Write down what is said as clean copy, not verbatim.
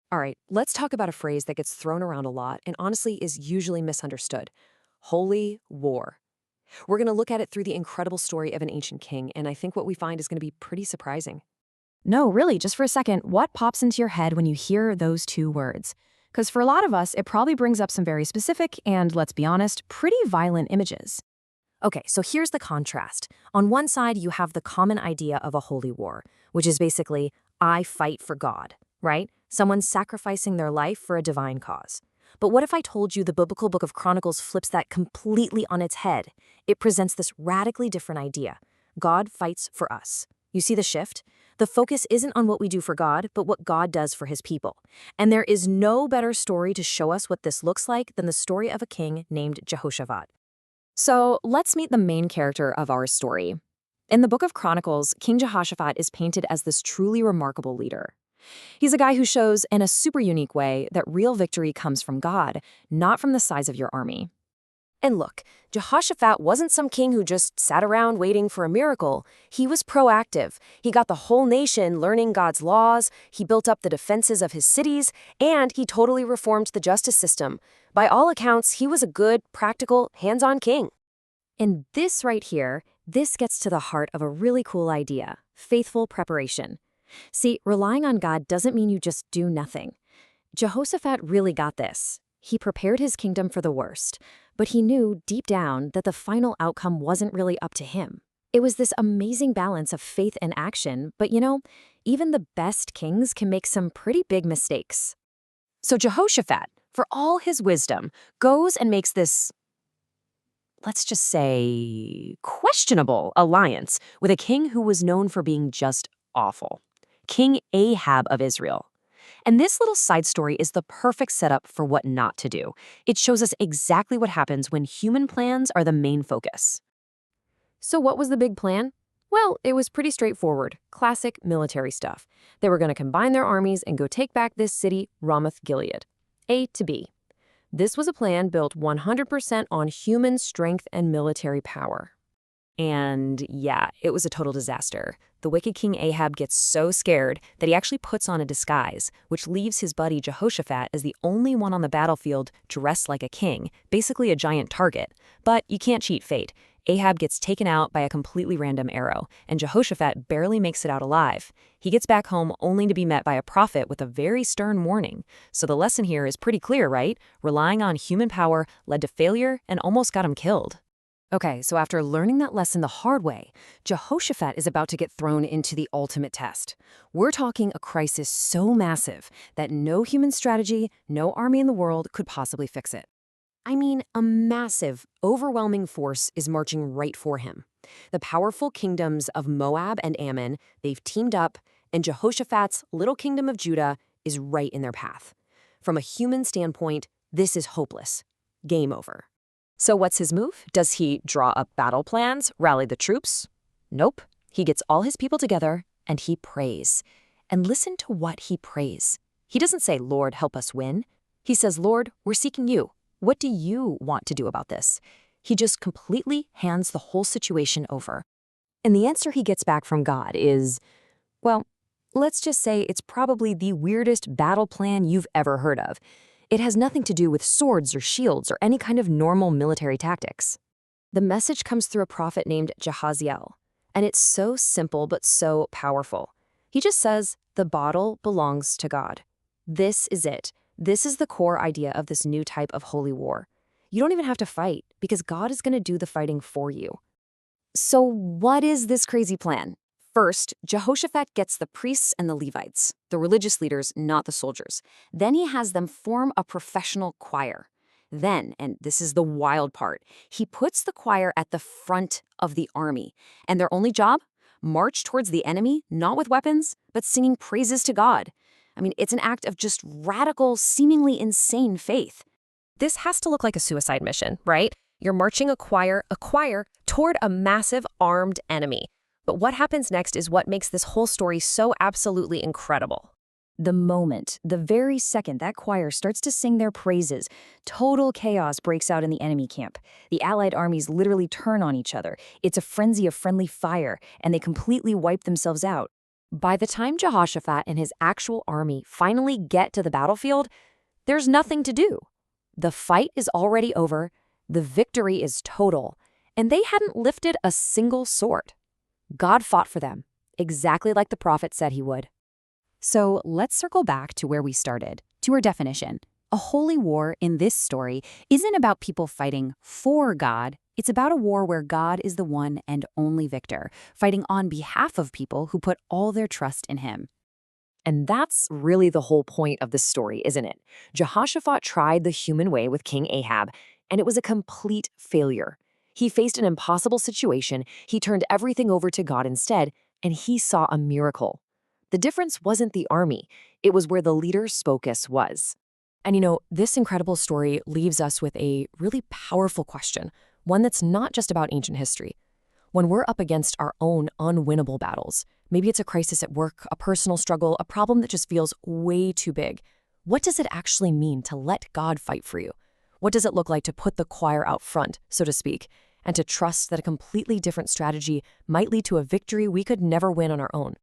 All right, let's talk about a phrase that gets thrown around a lot and honestly is usually misunderstood. Holy war. We're going to look at it through the incredible story of an ancient king, and I think what we find is going to be pretty surprising. No, really, just for a second, what pops into your head when you hear those two words? Because for a lot of us, it probably brings up some very specific and, let's be honest, pretty violent images. Okay, so here's the contrast. On one side, you have the common idea of a holy war, which is basically, I fight for God, right? Someone sacrificing their life for a divine cause. But what if I told you the biblical book of Chronicles flips that completely on its head? It presents this radically different idea. God fights for us. You see the shift? The focus isn't on what we do for God, but what God does for his people. And there is no better story to show us what this looks like than the story of a king named Jehoshaphat. So let's meet the main character of our story. In the book of Chronicles, King Jehoshaphat is painted as this truly remarkable leader. He's a guy who shows, in a super unique way, that real victory comes from God, not from the size of your army. And look, Jehoshaphat wasn't some king who just sat around waiting for a miracle. He was proactive. He got the whole nation learning God's laws, he built up the defenses of his cities, and he totally reformed the justice system. By all accounts, he was a good, practical, hands-on king. And this right here, this gets to the heart of a really cool idea: faithful preparation. See, relying on God doesn't mean you just do nothing. Jehoshaphat really got this. He prepared his kingdom for the worst, but he knew deep down that the final outcome wasn't really up to him. It was this amazing balance of faith and action, but even the best kings can make some pretty big mistakes. So Jehoshaphat, for all his wisdom, goes and makes this, let's just say, questionable alliance with a king who was known for being just awful. King Ahab of Israel. And this little side story is the perfect setup for what not to do. It shows us exactly what happens when human plans are the main focus. So what was the big plan? Well, it was pretty straightforward, classic military stuff. They were going to combine their armies and go take back this city, Ramoth-Gilead. A to B. This was a plan built 100% on human strength and military power. And yeah, it was a total disaster. The wicked King Ahab gets so scared that he actually puts on a disguise, which leaves his buddy Jehoshaphat as the only one on the battlefield dressed like a king, basically a giant target. But you can't cheat fate. Ahab gets taken out by a completely random arrow, and Jehoshaphat barely makes it out alive. He gets back home only to be met by a prophet with a very stern warning. So the lesson here is pretty clear, right? Relying on human power led to failure and almost got him killed. Okay, so after learning that lesson the hard way, Jehoshaphat is about to get thrown into the ultimate test. We're talking a crisis so massive that no human strategy, no army in the world could possibly fix it. I mean, a massive, overwhelming force is marching right for him. The powerful kingdoms of Moab and Ammon, they've teamed up, and Jehoshaphat's little kingdom of Judah is right in their path. From a human standpoint, this is hopeless. Game over. So what's his move? Does he draw up battle plans, rally the troops? Nope. He gets all his people together and he prays. And listen to what he prays. He doesn't say, Lord, help us win. He says, Lord, we're seeking you. What do you want to do about this? He just completely hands the whole situation over. And the answer he gets back from God is, well, let's just say it's probably the weirdest battle plan you've ever heard of. It has nothing to do with swords or shields or any kind of normal military tactics. The message comes through a prophet named Jehaziel, and it's so simple but so powerful. He just says, the battle belongs to God. This is it. This is the core idea of this new type of holy war. You don't even have to fight, because God is going to do the fighting for you. So what is this crazy plan? First, Jehoshaphat gets the priests and the Levites, the religious leaders, not the soldiers. Then he has them form a professional choir. Then, and this is the wild part, he puts the choir at the front of the army. And their only job? March towards the enemy, not with weapons, but singing praises to God. I mean, it's an act of just radical, seemingly insane faith. This has to look like a suicide mission, right? You're marching a choir, toward a massive armed enemy. But what happens next is what makes this whole story so absolutely incredible. The very second that choir starts to sing their praises, total chaos breaks out in the enemy camp. The allied armies literally turn on each other. It's a frenzy of friendly fire, and they completely wipe themselves out. By the time Jehoshaphat and his actual army finally get to the battlefield, there's nothing to do. The fight is already over, the victory is total, and they hadn't lifted a single sword. God fought for them, exactly like the prophet said he would. So let's circle back to where we started, to our definition. A holy war in this story isn't about people fighting for God. It's about a war where God is the one and only victor, fighting on behalf of people who put all their trust in him. And that's really the whole point of this story, isn't it? Jehoshaphat tried the human way with King Ahab, and it was a complete failure. He faced an impossible situation, he turned everything over to God instead, and he saw a miracle. The difference wasn't the army, it was where the leader's focus was. And this incredible story leaves us with a really powerful question, one that's not just about ancient history. When we're up against our own unwinnable battles, maybe it's a crisis at work, a personal struggle, a problem that just feels way too big, what does it actually mean to let God fight for you? What does it look like to put the choir out front, so to speak, and to trust that a completely different strategy might lead to a victory we could never win on our own?